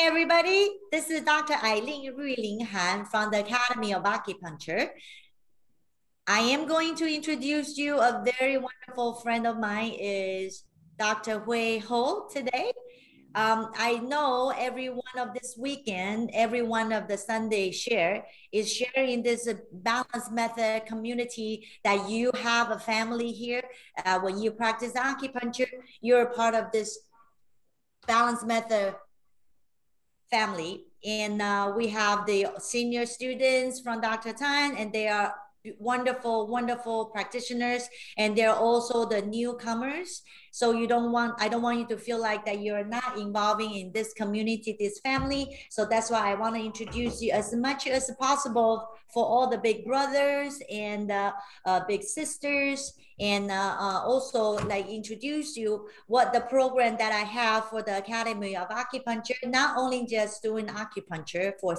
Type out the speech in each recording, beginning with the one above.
everybody. This is Dr. Eileen Yue-Ling Han from the Academy of Acupuncture. I am going to introduce you a very wonderful friend of mine is Dr. Huy Ho today. I know every one of this weekend, every one of the Sunday share is sharing this balanced method community that you have a family here. When you practice acupuncture, you're a part of this balanced method family. And we have the senior students from Dr. Tan, and they are wonderful, wonderful practitioners. And they're also the newcomers. So I don't want you to feel like that you're not involving in this community, this family. So that's why I want to introduce you as much as possible for all the big brothers and big sisters, and also like introduce you what the program that I have for the Academy of Acupuncture, not only just doing acupuncture for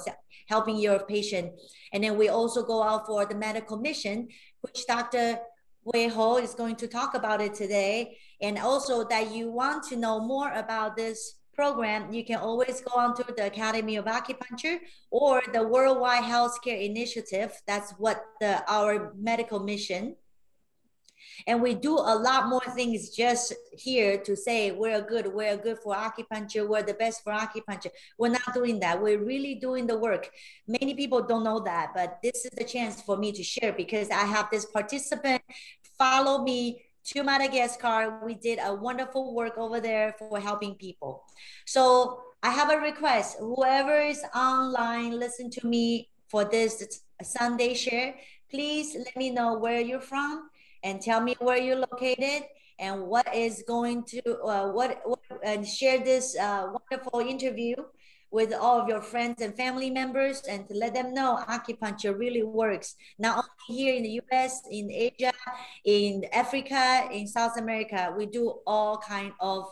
helping your patient, and then we also go out for the medical mission, which Dr. Huy Ho is going to talk about it today. And also that you want to know more about this program, you can always go on to the Academy of Acupuncture or the Worldwide Healthcare Initiative. That's what our medical mission. And we do a lot more things just here to say we're good for acupuncture, we're the best for acupuncture. We're not doing that. We're really doing the work. Many people don't know that, but this is the chance for me to share because I have this participant follow me to Madagascar. We did a wonderful work over there for helping people. So I have a request. Whoever is online, listen to me for this Sunday share. Please let me know where you're from and tell me where you're located and what is going to, and share this wonderful interview with all of your friends and family members, and to let them know acupuncture really works, not only here in the US, in Asia, in Africa, in South America. We do all kind of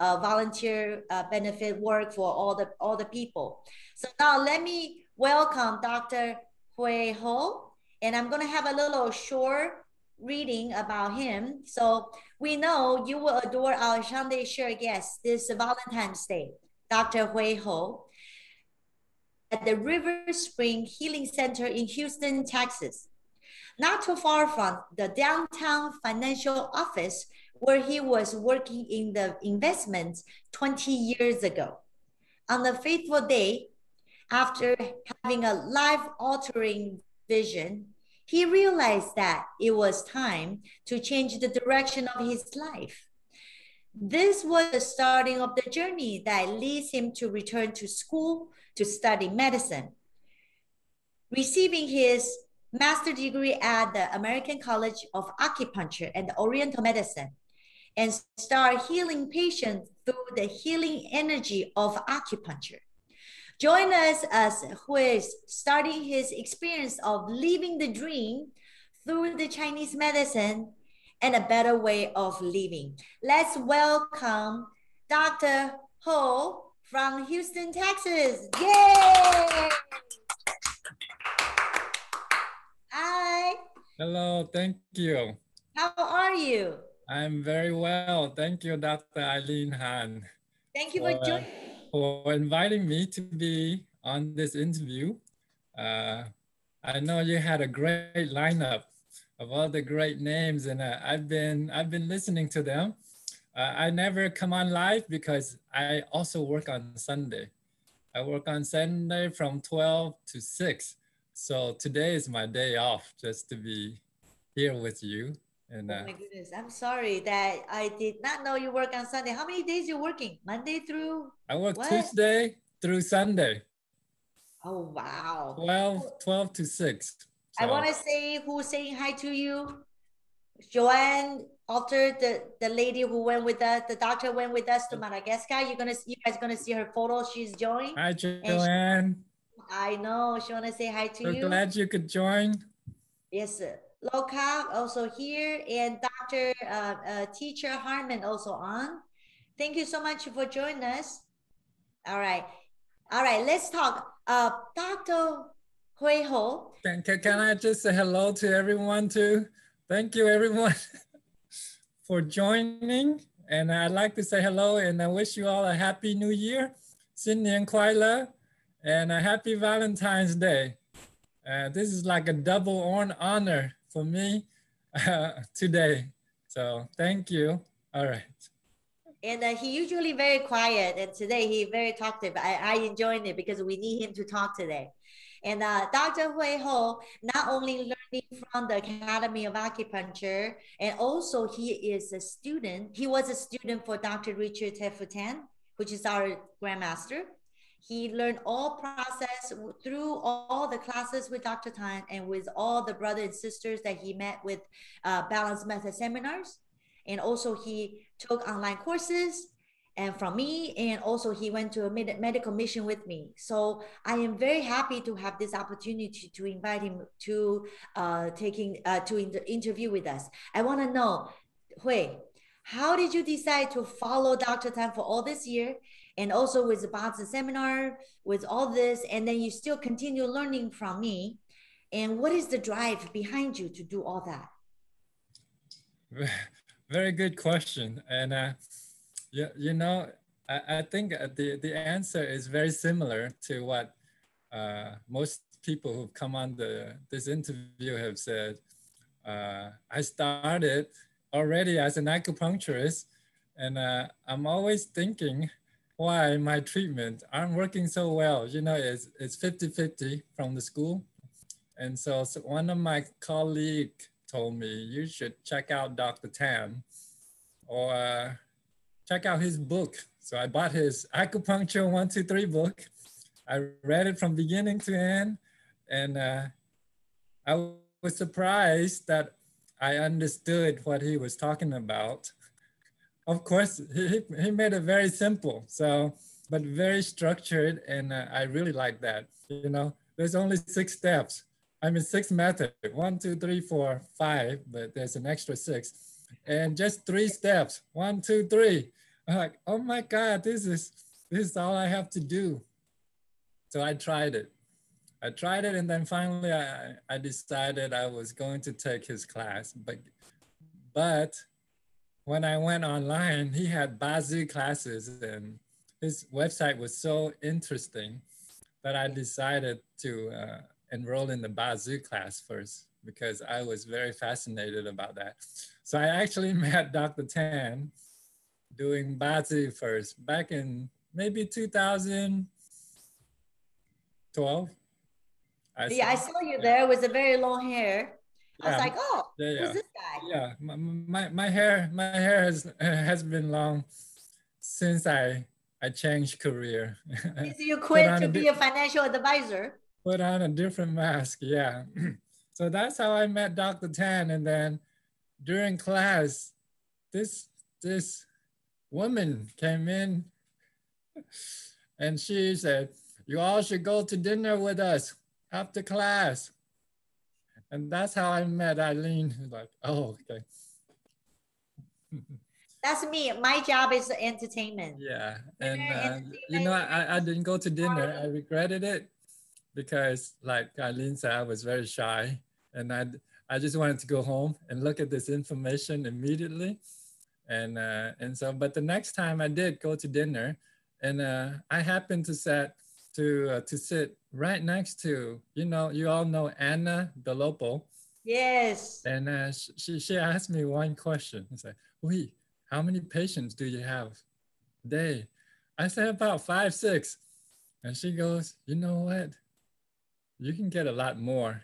volunteer benefit work for all the people. So now let me welcome Dr. Huy Ho, and I'm gonna have a little short reading about him. So we know you will adore our Sunday share guest this Valentine's Day, Dr. Huy Ho, at the River Spring Healing Center in Houston, Texas, not too far from the downtown financial office where he was working in the investments 20 years ago. On the fateful day, after having a life-altering vision, he realized that it was time to change the direction of his life. This was the starting of the journey that leads him to return to school to study medicine. Receiving his master's degree at the American College of Acupuncture and Oriental Medicine, and start healing patients through the healing energy of acupuncture. Join us as Huy is starting his experience of living the dream through the Chinese medicine and a better way of living. Let's welcome Dr. Ho from Houston, Texas. Yay! Hi. Hello, thank you. How are you? I'm very well. Thank you, Dr. Eileen Han. Thank you for joining. For inviting me to be on this interview. I know you had a great lineup of all the great names, and I've been listening to them. I never come on live because I also work on Sunday. I work on Sunday from 12 to 6. So today is my day off just to be here with you. And, oh my goodness, I'm sorry that I did not know you work on Sunday. How many days you're working? Monday through? I work Tuesday through Sunday. Oh, wow. 12 to 6. So. I want to say who's saying hi to you. Joanne Alter, the lady who went with us, the doctor went with us to Madagascar. You guys gonna see her photo. She's joined. Hi, Joanne. I know she want to say hi to you. So glad you could join. Yes, sir. Loka also here, and Dr. Teacher Harmon also on. Thank you so much for joining us. All right, let's talk. Dr. Huy Ho. Can I just say hello to everyone too? Thank you everyone for joining. And I'd like to say hello and I wish you all a happy new year. 新年快乐, and a happy Valentine's Day. This is like a double honor for me today. So thank you. All right. And he usually very quiet, and today he very talkative. I enjoyed it because we need him to talk today. And Dr. Huy Ho not only learning from the Academy of Acupuncture, and also he is a student. He was a student for Dr. Richard Tefutan, which is our grandmaster. He learned all process through all the classes with Dr. Tan and with all the brothers and sisters that he met with Balanced Method seminars. And also he took online courses and from me, and also he went to a medical mission with me. So I am very happy to have this opportunity to invite him to interview with us. I want to know, Hui, how did you decide to follow Dr. Tan for all this year, and also with the Boston seminar, with all this, and then you still continue learning from me? And what is the drive behind you to do all that? Very good question. And you know, I think the answer is very similar to what most people who've come on this interview have said. I started already as an acupuncturist, and I'm always thinking why my treatment aren't working so well. You know, it's 50-50 from the school. And so one of my colleagues told me, you should check out Dr. Tam or check out his book. So I bought his Acupuncture 1, 2, 3 book. I read it from beginning to end, and I was surprised that I understood what he was talking about. Of course, he made it very simple, so but very structured, and I really like that. You know, there's only 6 steps. I mean, 6 methods, 1, 2, 3, 4, 5, but there's an extra 6. And just 3 steps, 1, 2, 3. I'm like, oh my God, this is all I have to do. So I tried it. And then finally I decided I was going to take his class. But when I went online, he had Bazoo classes, and his website was so interesting that I decided to enroll in the Bazoo class first, because I was very fascinated about that. So I actually met Dr. Tan doing Bazoo first back in maybe 2012. Yeah, I saw you there with a very long hair. I was Yeah, like, oh, yeah, who's this guy? yeah. My hair has been long since I changed career. Since you Put quit on to be a financial advisor. put on a different mask. Yeah. So that's how I met Dr. Tan. And then during class, this woman came in and she said, you all should go to dinner with us after class. And that's how I met Eileen. Like, oh, okay. That's me. My job is entertainment. Yeah. Dinner, And, you know, entertainment, I didn't go to dinner. I regretted it because, like Eileen said, I was very shy. And I just wanted to go home and look at this information immediately. And so, but the next time I did go to dinner, and I happened to sit right next to, you know, you all know Anna Dolopo. yes. And she asked me one question. It's like, wait, how many patients do you have a day? I said about 5, 6. And she goes, you know what? You can get a lot more.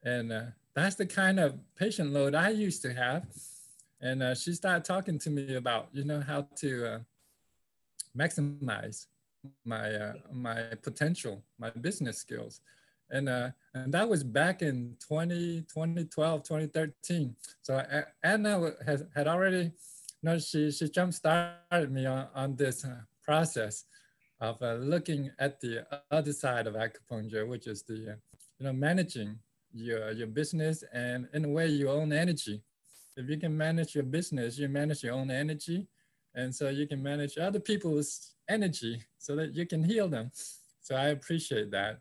And that's the kind of patient load I used to have. And she started talking to me about, you know, how to maximize my potential, my business skills. And that was back in 2012, 2013. So Anna had already, you know, she jump started me on this process of looking at the other side of acupuncture, which is the, you know, managing your business and in a way your own energy. If you can manage your business, you manage your own energy. And so you can manage other people's energy so that you can heal them. So I appreciate that.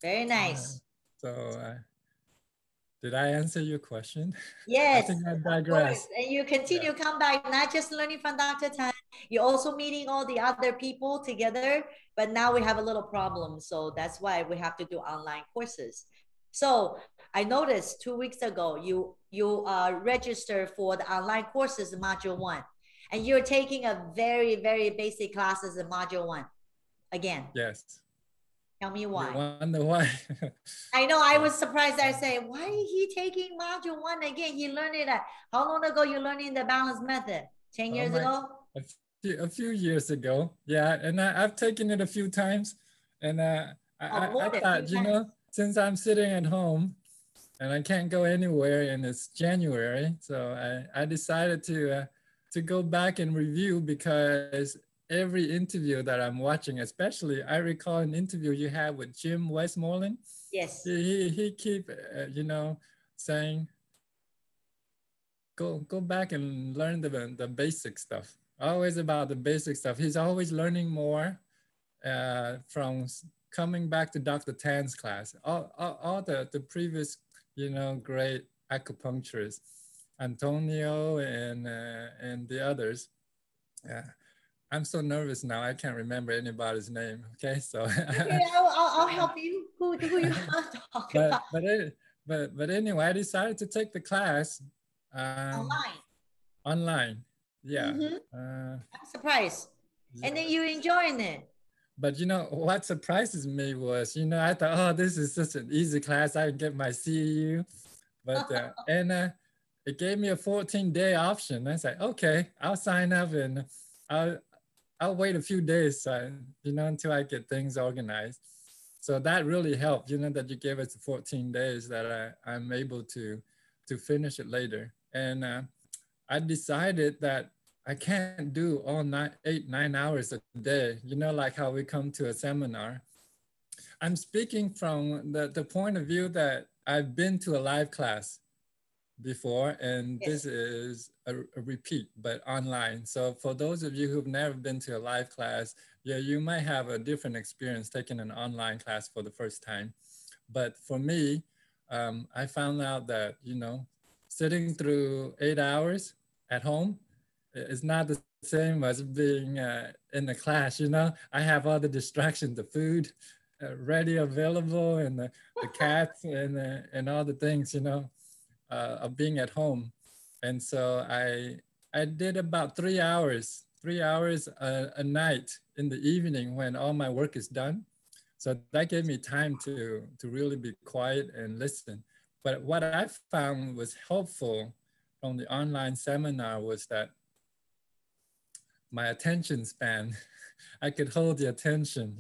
Very nice. So did I answer your question? Yes, I think I of course. digress. And you continue come back, not just learning from Dr. Tan, You're also meeting all the other people together, but now we have a little problem. So that's why we have to do online courses. So I noticed 2 weeks ago, you registered for the online courses in module one, and you're taking a very, very basic classes in module one again. Yes. Tell me You why. wonder why? I know I was surprised. I say, why is he taking module one again? He learned it at, how long ago you learning the balance method? 10 Oh years my, ago? a few years ago. Yeah, and I've taken it a few times. And Oh, more I than a few thought, times. since I'm sitting at home and I can't go anywhere and it's January, so I decided to go back and review, because every interview that I'm watching, especially I recall an interview you had with Jim Westmoreland. Yes. He keep saying, go back and learn the basic stuff. Always about the basic stuff. He's always learning more from coming back to Dr. Tan's class. All the previous, great acupuncturists, Antonio and the others. Uh, I'm so nervous now. I can't remember anybody's name. Okay, so. Okay, I'll help you. Who you want to talk about? But anyway, I decided to take the class Online. online. Yeah. Mm-hmm. Uh, I'm surprised. And then yeah. you enjoying it. But what surprises me was, I thought, oh, this is such an easy class. I can get my CEU. But and it gave me a 14-day option. I said, okay, I'll sign up and I'll I'll wait a few days, until I get things organized. So that really helped, that you gave us the 14 days that I'm able to finish it later. And I decided that I can't do all 8-9 hours a day, like how we come to a seminar. I'm speaking from the point of view that I've been to a live class before, and this Yes. is a repeat, but online. So for those of you who've never been to a live class, yeah, you might have a different experience taking an online class for the first time. But for me, I found out that, sitting through 8 hours at home is not the same as being in the class. I have all the distractions, the food ready, available, and the cats and all the things, of being at home. And so I did about 3 hours a night in the evening when all my work is done. So that gave me time to really be quiet and listen. But what I found was helpful from the online seminar was that my attention span, I could hold the attention,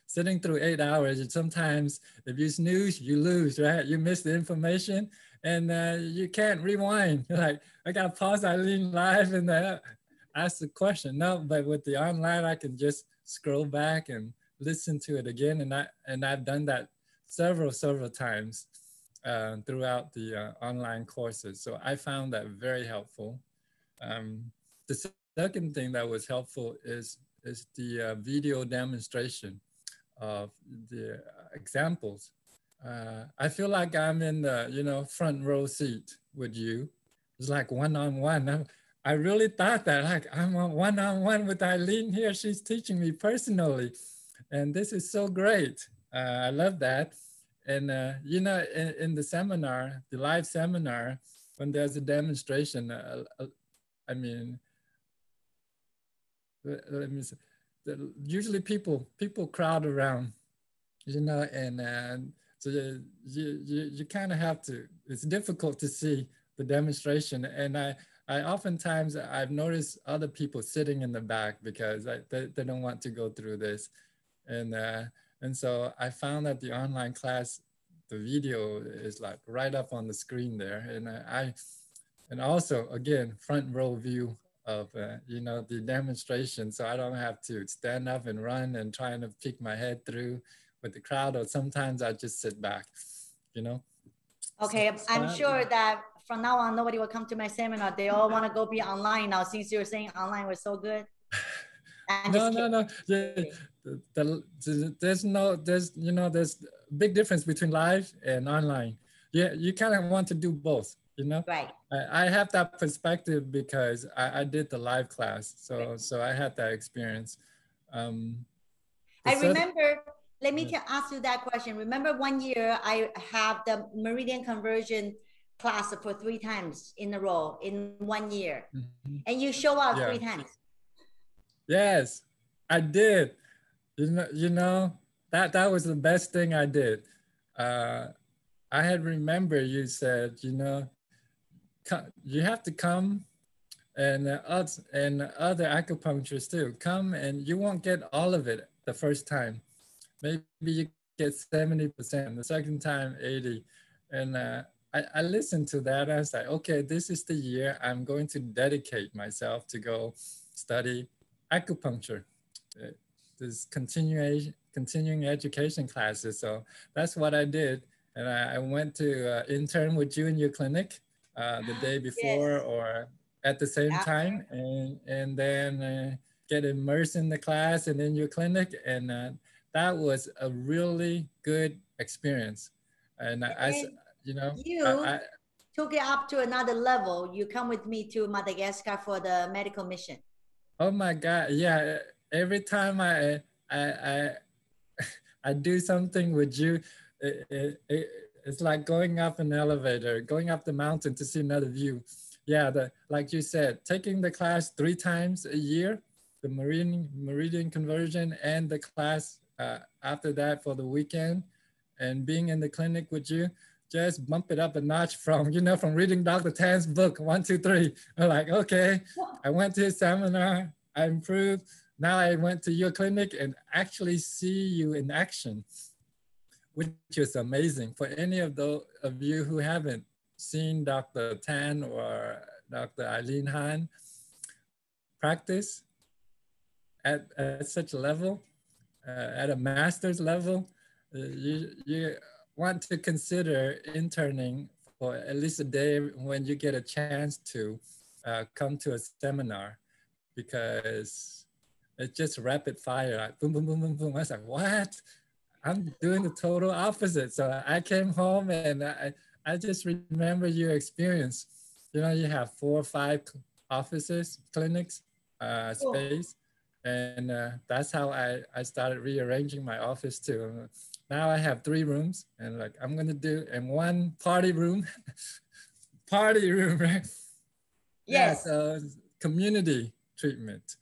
sitting through 8 hours. And sometimes if you snooze, you lose, right? You miss the information and you can't rewind. You're like, I got to pause Eileen live and ask the question. No, but with the online, I can just scroll back and listen to it again. And I've done that several times throughout the online courses. So I found that very helpful. The second thing that was helpful is the video demonstration of the examples. I feel like I'm in the front row seat with you. It's like one-on-one. I really thought that, like, I'm on one-on-one with Eileen here. She's teaching me personally, and this is so great. I love that. And in the seminar, the live seminar, when there's a demonstration, I mean, let me say, usually people crowd around, and so you kind of have to. It's difficult to see the demonstration, and I oftentimes I've noticed other people sitting in the back because they don't want to go through this, and so I found that the online class, the video is like right up on the screen there, and also again front row view of the demonstration, so I don't have to stand up and run and trying to peek my head through with the crowd, or sometimes I just sit back, Okay, So I'm sure that from now on nobody will come to my seminar. They all want to go be online now since you're saying online was so good. I'm just kidding. no. Yeah, there's there's big difference between live and online. Yeah, you kind of want to do both. you know. Right. I have that perspective because I did the live class, so I had that experience. Um, the I cert- remember, let me yeah. ask you that question. Remember one year I have the meridian conversion class for 3 times in a row in one year. Mhm. And you show up Yeah. 3 times. Yes, I did. You know that was the best thing I did. Uh, I had remember you said, you know, you have to come and other acupuncturists too. Come and you won't get all of it the first time. Maybe you get 70%, the second time 80. And I listened to that. I was like, okay, this is the year I'm going to dedicate myself to go study acupuncture. Uh, This continuing education classes. So that's what I did. And I went to intern with you in your clinic the day before Yes. or at the same Yeah. time, and then get immersed in the class and in your clinic, and that was a really good experience. And And then you know, you took it up to another level. You come with me to Madagascar for the medical mission. oh my God, yeah. Every time I I do something with you, it's like going up an elevator, going up the mountain to see another view. Yeah, like you said, taking the class 3 times a year, the meridian conversion, and the class after that for the weekend, and being in the clinic with you, just bump it up a notch from, you know, from reading Dr. Tan's book, 1, 2, 3. I'm like, okay, I went to his seminar, I improved. Now I went to your clinic and actually see you in action, which is amazing. For any of those of you who haven't seen Dr. Tan or Dr. Eileen Han practice at such a level, at a master's level, you want to consider interning for at least a day when you get a chance to come to a seminar, because it's just rapid fire, like boom, boom, boom, boom, boom. I was like, what? I'm doing the total opposite. So I came home and I just remember your experience. You know, you have 4 or 5 offices, clinics, Cool. space. And that's how I started rearranging my office too. Now I have 3 rooms, and like I'm gonna do, and one party room, party room, right? Yeah, Yes. so community treatment.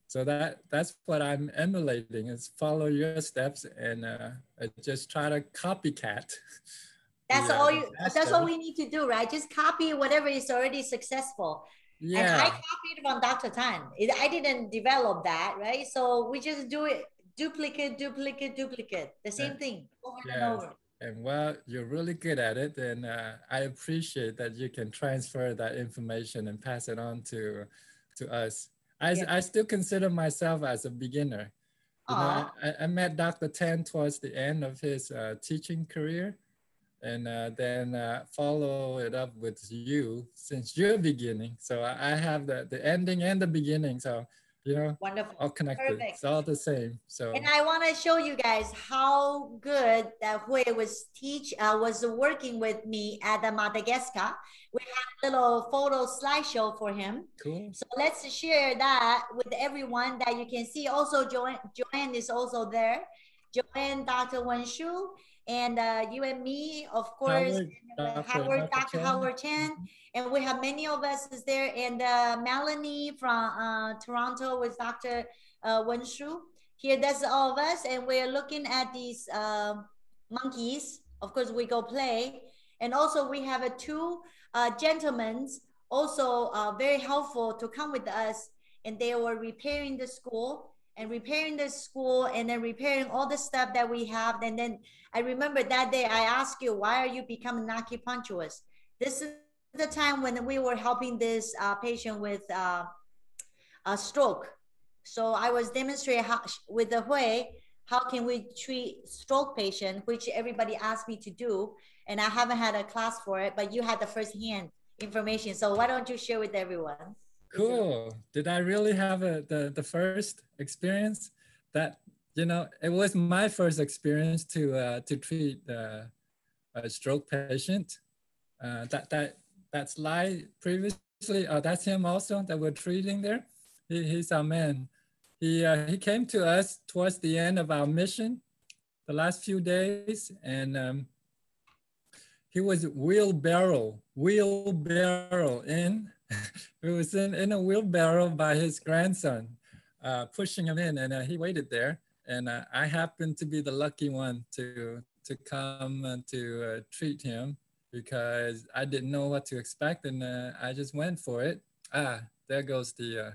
So that's what I'm emulating, is follow your steps and just try to copycat the That's all master. we need to do, right? Just copy whatever is already successful. And I Yeah, copied from Dr. Tan. I didn't develop that, right? So we just do it duplicate, duplicate, duplicate. The uh, same thing over and yes. over. And well, you're really good at it, and I appreciate that you can transfer that information and pass it on to us. Yeah. I still consider myself as a beginner. You know, Aw. I met Dr. Tan towards the end of his teaching career, and then follow it up with you since you're beginning. So I have the ending and the beginning. So, you know, Wonderful. all connected. Perfect. It's all the same. And So I want to show you guys how good that Huy was working with me at the Madagascar. We had a little photo slideshow for him. cool. So let's share that with everyone that you can see. Also, Joanne is also there. Joanne, Dr. Wenshu, and you and me, of course, Howard, and Dr. Dr. Chen. Howard Chen. And we have many of us is there. And Melanie from Toronto with Dr. Wenshu. Here, that's all of us. And we're looking at these monkeys. Of course, we go play. And also, we have 2 gentlemen also very helpful to come with us. And they were repairing the school and then repairing all the stuff that we have. And then I remember that day I asked you, why are you becoming an acupuncturist? This is the time when we were helping this patient with a stroke. So I was demonstrating how, with the Hui, how can we treat stroke patient, which everybody asked me to do. And I haven't had a class for it, but you had the first hand information. So why don't you share with everyone? Is it Cool. Did I really have the first experience? That, you know, it was my first experience to treat a stroke patient. that slide previously, that's him also that we're treating there. He's our man. He came to us towards the end of our mission, the last few days, and he was wheelbarrow in. He was in a wheelbarrow by his grandson, pushing him in, and he waited there. And I happened to be the lucky one to come to treat him because I didn't know what to expect, and I just went for it. There goes the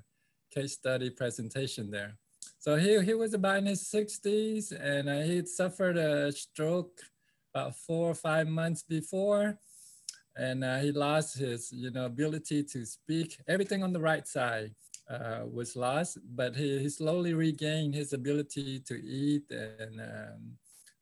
case study presentation there. So he was about in his 60s, and he had suffered a stroke about 4 or 5 months before, and he lost his ability to speak. Everything on the right side was lost, but he slowly regained his ability to eat and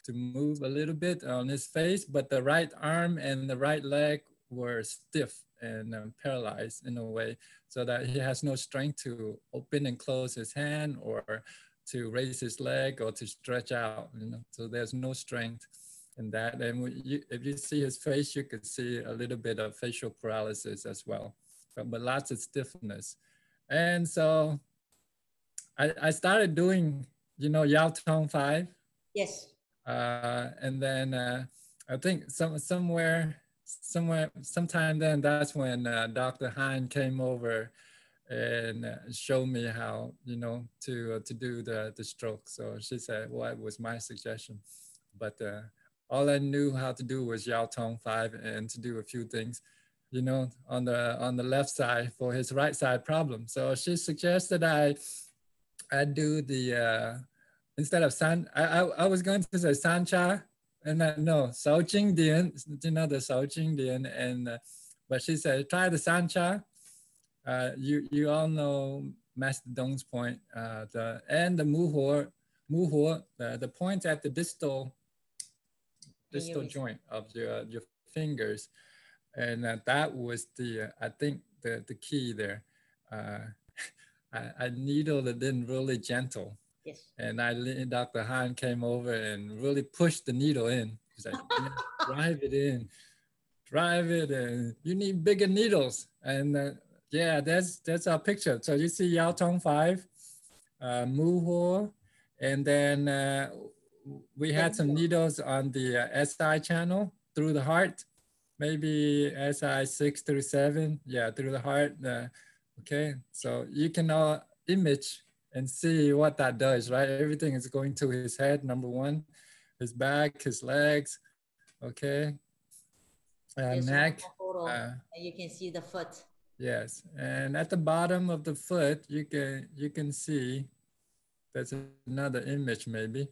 to move a little bit on his face, but the right arm and the right leg were stiff and paralyzed in a way, so that he has no strength to open and close his hand or to raise his leg or to stretch out. So there's no strength in that. And if you see his face, you could see a little bit of facial paralysis as well, but lots of stiffness. And so I started doing, Yao Tong 5. Yes. And then I think sometime then, that's when Dr. Hein came over and showed me how, to do the stroke. So she said, well, it was my suggestion. But all I knew how to do was Yao Tong 5 and to do a few things, on the left side for his right side problem. So she suggested I do the instead of san, I was going to say sancha, and no, Shao Jing Dian, the Shao Jing Dian, and but she said try the sancha. You all know Master Dong's point, and the mu the point at the distal joint of your fingers, and that was I think the key there. I needled it in really gentle. Yes. And Dr. Han came over and really pushed the needle in. He's like, yeah, drive it in, drive it in. You need bigger needles. And yeah, that's our picture. So you see Yao Tong 5, Mu Ho, and then we had some needles on the SI channel through the heart, maybe SI 6 through 7, yeah, through the heart. Okay, so you can image and see what that does, right? Everything is going to his head, number one, his back, his legs, okay, neck. And you can see the foot. Yes, and at the bottom of the foot, you can see, that's another image maybe.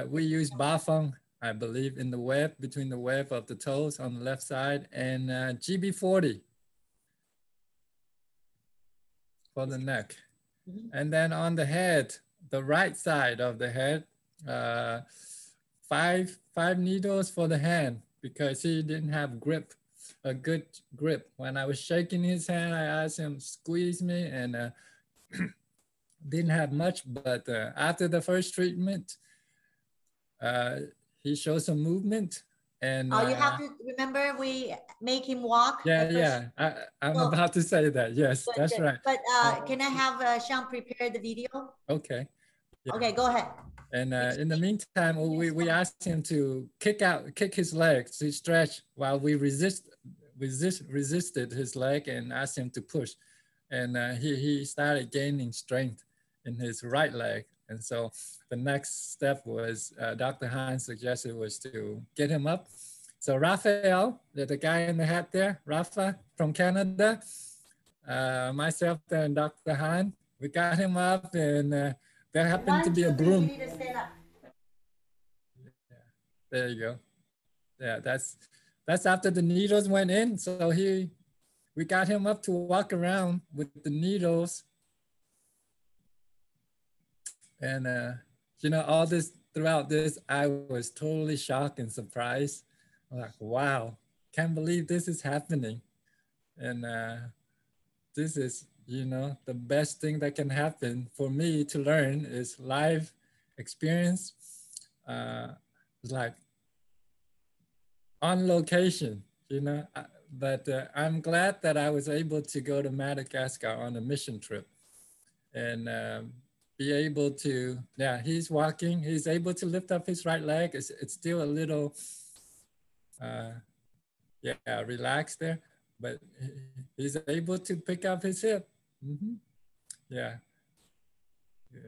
We use Bafeng, I believe, in the web, between the web of the toes on the left side, and GB40 for the neck. And then on the head, the right side of the head, five needles for the hand, because he didn't have a good grip. When I was shaking his hand, I asked him squeeze me, and didn't have much. But after the first treatment, he showed some movement. And you have to remember, we make him walk. Yeah. I'm about to say that. Yes, that's right. But can I have Sean prepare the video? Okay. Yeah. Okay, go ahead. And in the meantime, we asked him to kick his legs to stretch while we resisted his leg and asked him to push. And he started gaining strength in his right leg. And so the next step was Dr. Hines suggested was to get him up. So Raphael, the guy in the hat there, Rafa from Canada, myself and Dr. Han, we got him up, and there happened to be a broom. You need to stand up. Yeah, there you go. Yeah, that's after the needles went in. So we got him up to walk around with the needles. And all this, throughout this, I was totally shocked and surprised. I'm like, wow, can't believe this is happening. And this is, the best thing that can happen for me to learn is live experience. It's like on location, you know. But I'm glad that I was able to go to Madagascar on a mission trip and be able to, yeah, he's walking, he's able to lift up his right leg. It's still a little, uh, yeah, relaxed there, but he's able to pick up his hip. Mm-hmm. Yeah. Yeah.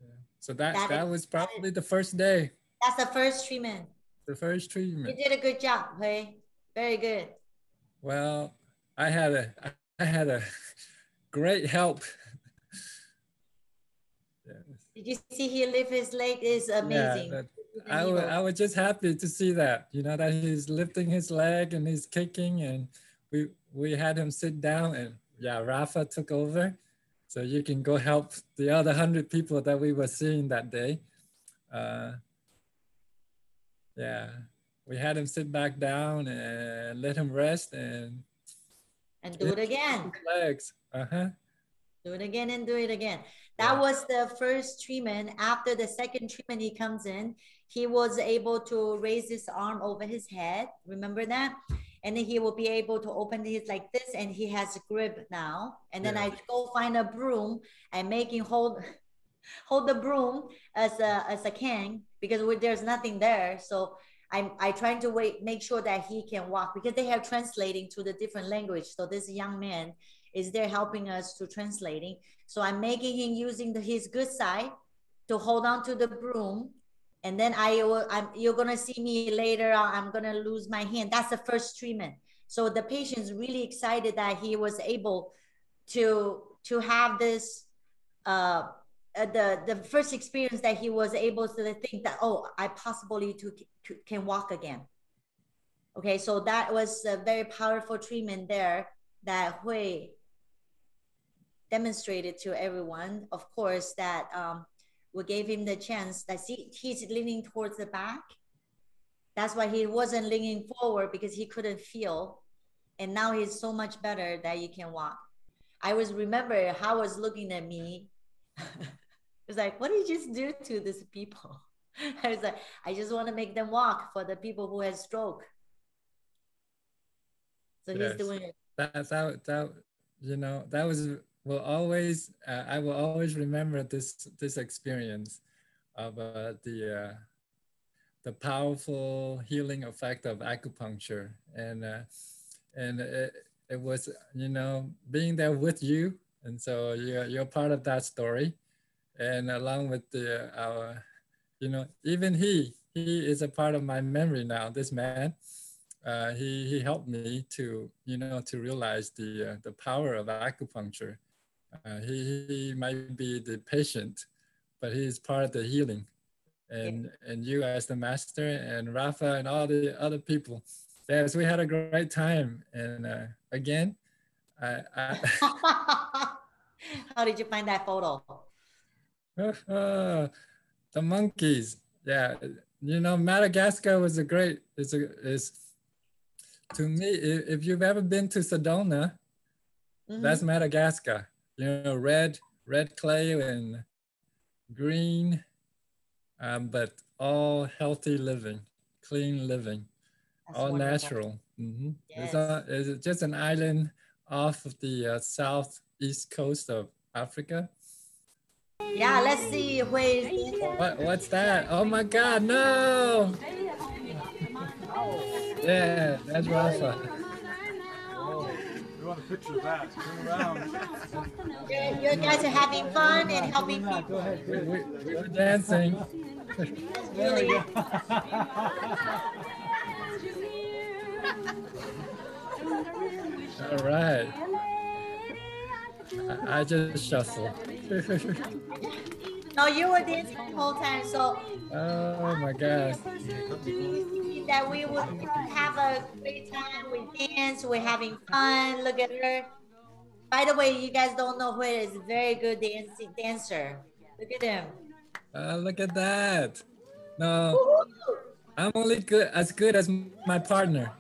Yeah. So that was probably the first day, that's the first treatment. the first You treatment. did a good job, Huy. Very good. Well, I had a great help. Yes. Did you see he lift his leg? Is Yeah, amazing. that The needle. I was just happy to see that, you know, that he's lifting his leg and he's kicking, and we had him sit down, and yeah, Rafa took over, so you can go help the other 100 people that we were seeing that day. Uh, yeah, we had him sit back down and let him rest And do it lift again. his legs. Uh-huh. Do it again and do it again. That Yeah. was the first treatment. After the second treatment, he comes in. He was able to raise his arm over his head. Remember that? And then he will be able to open his like this, and he has a grip now. And then Yeah. I go find a broom and make him hold the broom as a can because there's nothing there. So I trying to make sure that he can walk because they have translating to the different language. So this young man is there helping us to translating. So I'm making him using his good side to hold on to the broom. And then you're gonna see me later. I'm gonna lose my hand. That's the first treatment. So the patient's really excited that he was able to have this the first experience that he was able to think that, oh, I possibly can walk again. Okay, so that was a very powerful treatment there that Hui demonstrated to everyone. Of course, that we gave him the chance that he's leaning towards the back. That's why he wasn't leaning forward because he couldn't feel. And now he's so much better that you can walk. I was remember how was looking at me. It's like, what did you just do to these people? I was like, I just want to make them walk for the people who has stroke. So he's Yes. doing it. That you know, that was will always I will always remember this experience of the powerful healing effect of acupuncture, and it was, you know, being there with you, and so you're part of that story, and along with the our, you know, even he is a part of my memory now. This man, he helped me to, you know, to realize the power of acupuncture. He might be the patient, but he is part of the healing. Yeah. And you as the master, and Rafa and all the other people. Yes, we had a great time. And again, I How did you find that photo? the monkeys. Yeah, you know, Madagascar was a great. Is to me, if you've ever been to Sedona, that's Madagascar. You know, red clay and green, but all healthy living, clean living, That's all wonderful. natural. Mm-hmm. Yes. It's just an island off of the southeast coast of Africa. Yeah, let's see where is this. What's that? Oh my God, no! Yeah, that's Rafa. You want a picture of that? Turn around. You guys are having fun and helping people. Go ahead. We're dancing. That's really All right. I just shuffle. no, you were dancing the whole time. So Oh my God. that we would have a great time. We dance, we're having fun. Look at her. By the way, you guys don't know who is a very good dancer. Look at him. Look at that. No, I'm only good as my partner.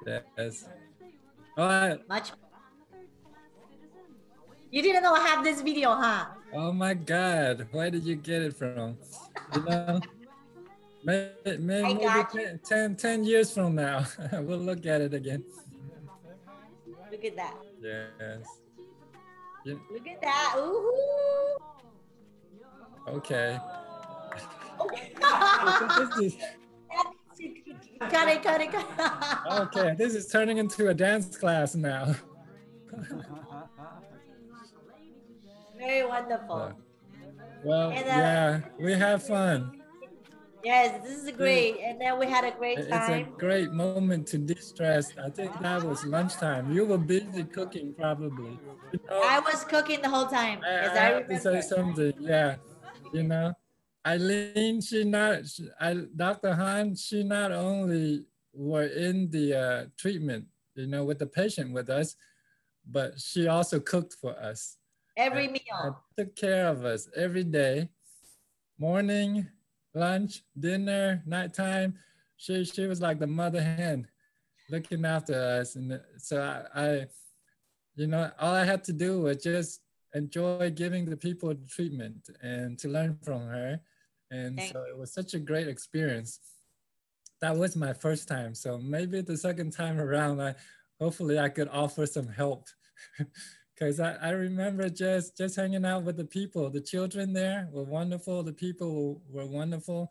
Yes. All right. Much. You didn't know I have this video, huh? Oh my God, where did you get it from? You know, I maybe got you. 10 years from now, we'll look at it again. Look at that. Yes. You, Look at that. Ooh. okay. Okay. This is, Cut it, cut it, cut it. okay, this is turning into a dance class now. Very Uh, wonderful. well, And yeah, we have fun. yes, this is great. And then we had a great It's a time. great moment to de-stress. I think that was lunchtime. You were busy cooking probably. You know, I was cooking the whole time. Yes, I I have to say remember. something. Yeah, you know, Eileen, Dr. Han, she not only were in the treatment, you know, with the patient with us, but she also cooked for us Every and meal. took care of us every day, morning, lunch, dinner, nighttime. She was like the mother hen looking after us. And so you know, all I had to do was just enjoy giving the people the treatment and to learn from her. And Thank so you. it was such a great experience. That was my first time. So maybe the second time around, hopefully I could offer some help. Because I remember just hanging out with the people. The children there were wonderful. The people were wonderful.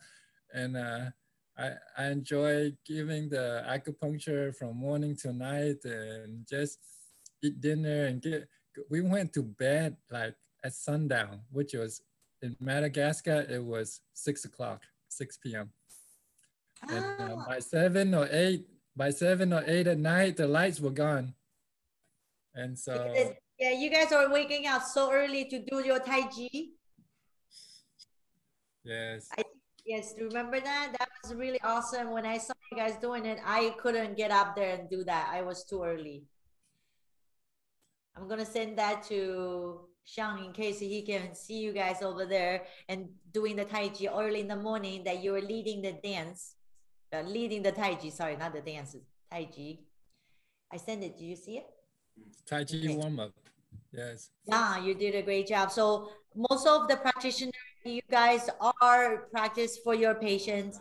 And I enjoy giving the acupuncture from morning to night and just eat dinner and we went to bed like at sundown, which was in Madagascar, it was 6 o'clock, 6 p.m. And Ah, by 7 or 8 at night, the lights were gone. And so, yeah, you guys are waking up so early to do your Tai Chi. yes. I yes, remember that? That was really awesome. When I saw you guys doing it, I couldn't get up there and do that. I was too early. I'm gonna send that to Shang in case he can see you guys over there and doing the Tai Chi early in the morning that you were leading the dance, leading the Tai Chi. Sorry, not the dance, Tai Chi. I sent it. Do you see it? Tai Chi Okay. warm up. Yes. Yeah, you did a great job. So most of the practitioners, you guys are practice for your patients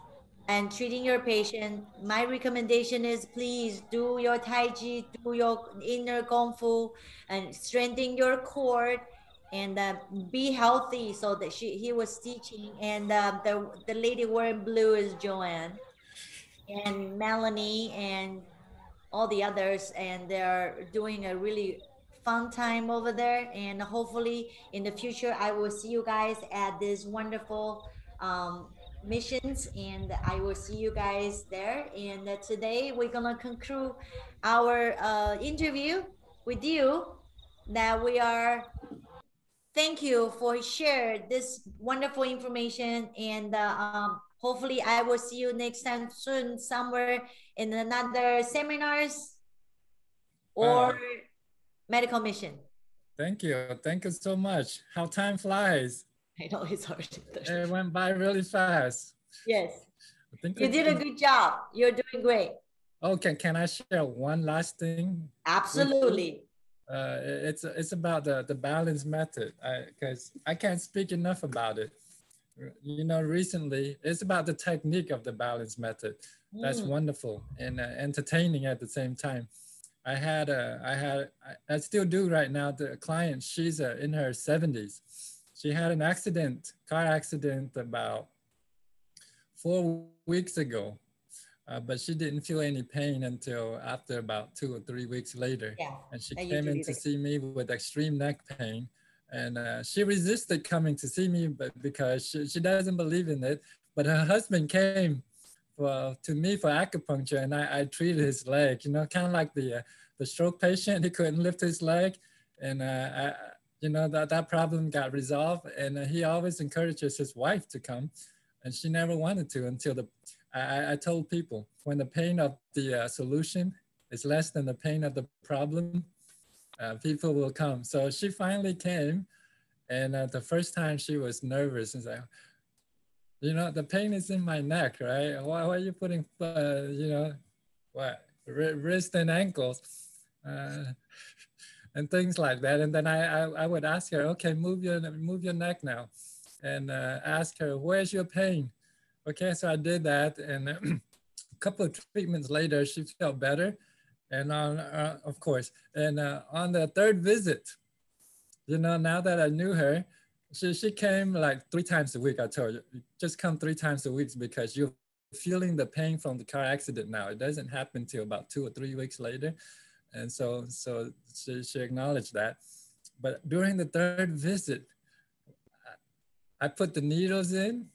and treating your patient. My recommendation is please do your Tai Chi, do your inner Kung Fu, and strengthen your core and be healthy. So that he was teaching, and the lady wearing blue is Joanne and Melanie and all the others, and they're doing a really fun time over there. And hopefully in the future I will see you guys at this wonderful missions, and I will see you guys there. And today we're gonna conclude our interview with you, that we are thank you for share this wonderful information. And hopefully I will see you next time soon somewhere in another seminars or Wow. medical mission. Thank you. Thank you so much. How time flies. I know it's already Thursday. It went by really fast. Yes, I think you did a good job. You're doing great. okay, can I share one last thing with you? Absolutely. It's about the balance method because I can't speak enough about it. You know, recently it's about the technique of the balance method. That's Mm, wonderful and entertaining at the same time. I still do right now. The client, she's in her 70s. She had an accident, car accident about 4 weeks ago, but she didn't feel any pain until after about 2 or 3 weeks later. yeah, And she that came in usually to the see me with extreme neck pain. And she resisted coming to see me, but because she doesn't believe in it. But her husband came to me for acupuncture, and I treated his leg. You know, kind of like the stroke patient. He couldn't lift his leg, and you know that problem got resolved. And he always encourages his wife to come, and she never wanted to until I told people when the pain of the solution is less than the pain of the problem, people will come. So she finally came, and the first time she was nervous and said, you know, the pain is in my neck, right? Why are you putting, you know, what, wrist and ankles? Uh, and things like that. And then I would ask her, okay, move your neck now, and ask her, where's your pain? Okay, so I did that, and a couple of treatments later, she felt better. And on, of course, and on the third visit, you know, now that I knew her, she came like 3 times a week. I told you, just come 3 times a week because you're feeling the pain from the car accident now. It doesn't happen till about 2 or 3 weeks later. And so she acknowledged that. But during the third visit, I put the needles in,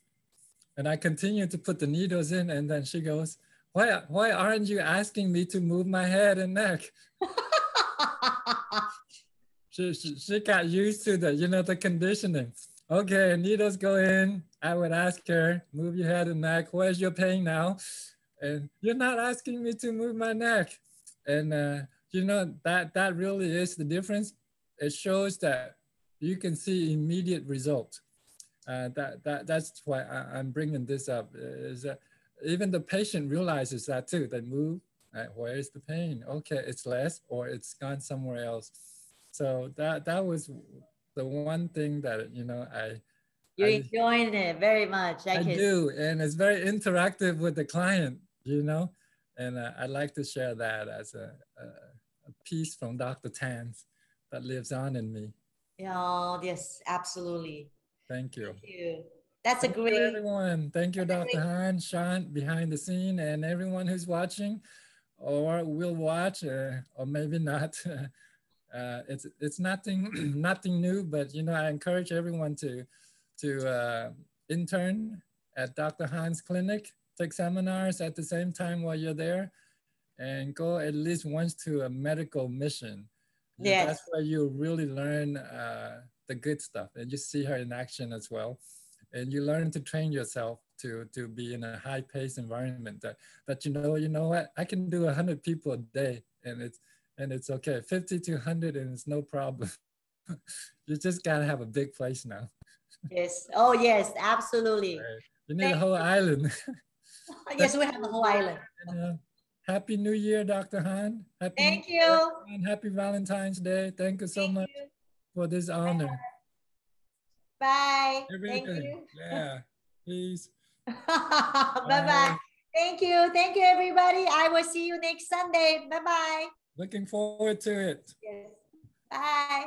and I continued to put the needles in. And then she goes, why aren't you asking me to move my head and neck? She got used to the, you know, the conditioning. Okay, needles go in. I would ask her, move your head and neck. Where's your pain now? And you're not asking me to move my neck. And you know, that really is the difference. It shows that you can see immediate results. That's why I'm bringing this up. Is that even the patient realizes that too. They move. Where is the pain? Okay, it's less, or it's gone somewhere else. So that was the one thing that, you know, You're enjoying it very much. I do, and it's very interactive with the client, you know, and I'd like to share that as a piece from Dr. Tan's that lives on in me. Oh, yes, absolutely. Thank you. Thank you. That's Thank a great. you, everyone. Thank you, Dr. Han, Sean, behind the scene, and everyone who's watching or will watch, or maybe not. It's nothing nothing new, but you know, I encourage everyone to intern at Dr. Han's clinic, take seminars at the same time while you're there, and go at least once to a medical mission. Yes. That's where you really learn the good stuff, and you see her in action as well, and you learn to train yourself to be in a high-paced environment that you know what, I can do 100 people a day, and it's okay. 50 to 100, and it's no problem. You just gotta have a big place now. Yes. Oh, yes, absolutely. Right. You need a whole island. Yes, we have a whole island. Happy New Year, Dr. Han. Thank you. And happy Valentine's Day. Thank you so much for this honor. Bye. Everything. Thank you. Yeah. Peace. Bye-bye. Thank you. Thank you, everybody. I will see you next Sunday. Bye-bye. Looking forward to it. Yes. Bye.